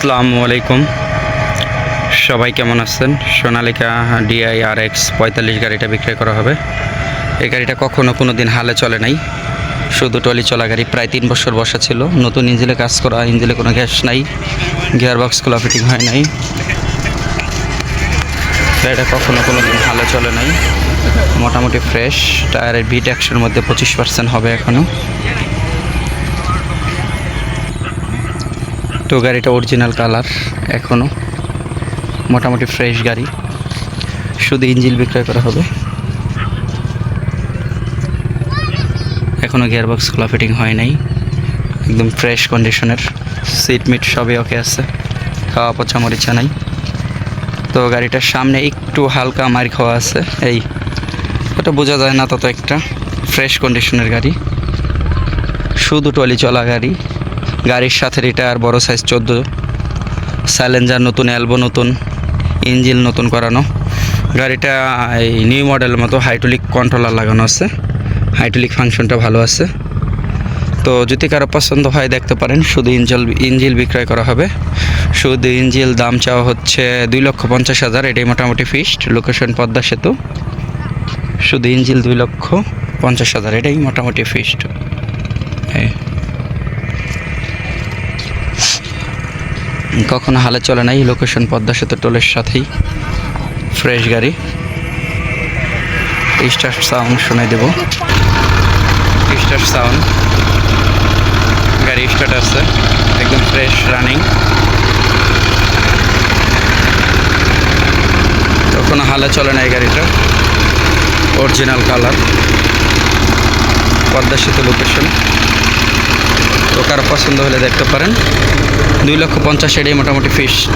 আসসালামু আলাইকুম, সবাই কেমন আছেন? সোনালিকা ডিআই RX 45 গাড়িটা বিক্রয় করা হবে। এই গাড়িটা কখনো কোনো দিন হালে চলে নাই, শুধু টলি চলা গাড়ি। প্রায় 3 বছর বসা ছিল, নতুন ইঞ্জিলে কাজ করা, ইঞ্জিলে কোনো গ্যাস নাই, গিয়ার বক্স খোলা ফিটিং হয় নাই। গাড়িটা কখনো কোনো দিন হালে চলে নাই, মোটামুটি ফ্রেশ। টায়ারের বিট 100-এর মধ্যে 25% হবে এখনও। তো গাড়িটা অরিজিনাল কালার, এখনও মোটামুটি ফ্রেশ গাড়ি, শুধু ইঞ্জিন বিক্রয় করা হবে। এখনও গিয়ারবক্স খোলা ফিটিং হয় নাই, একদম ফ্রেশ কন্ডিশনের। সিট মিট সবই ওকে আছে, খাওয়া পচা মরিচা নাই। তো গাড়িটার সামনে একটু হালকা মার খাওয়া আছে, এই ওটা বোঝা যায় না তত একটা। ফ্রেশ কন্ডিশনের গাড়ি, শুধু টলি চলা গাড়ি। গাড়ির সাথে রিটায়ার বড় সাইজ 14, সাইলেন্সার নতুন, অ্যালবো নতুন, ইঞ্জিন নতুন করানো। গাড়িটা এই নিউ মডেলের মতো হাইড্রোলিক কন্ট্রোলার লাগানো আছে, হাইড্রোলিক ফাংশনটা ভালো আছে। তো যদি কারো পছন্দ হয় দেখতে পারেন। শুধু ইঞ্জিল বিক্রয় করা হবে। শুধু ইঞ্জিল দাম চাওয়া হচ্ছে 2,50,000, এটাই মোটামুটি ফিক্সড। লোকেশন পদ্মা সেতু। শুধু ইঞ্জিল 2,50,000, এটাই মোটামুটি ফিক্সড। কখনো হালে চলে নাই, লোকেশন পদ্মা সেতু টোলের সাথেই। ফ্রেশ গাড়ি। স্টার্ট সাউন্ড শোনাই দেব, স্টার্ট সাউন্ড। গাড়ি স্টার্ট আছে, একদম ফ্রেশ রানিং। কখনো হালে চলে নাই গাড়িটা, অরিজিনাল কালার, পদ্মা সেতু লোকেশন। তো কারো পছন্দ হলে দেখতে পারেন। 2,50,000, এটাই মোটামুটি ফিক্সড।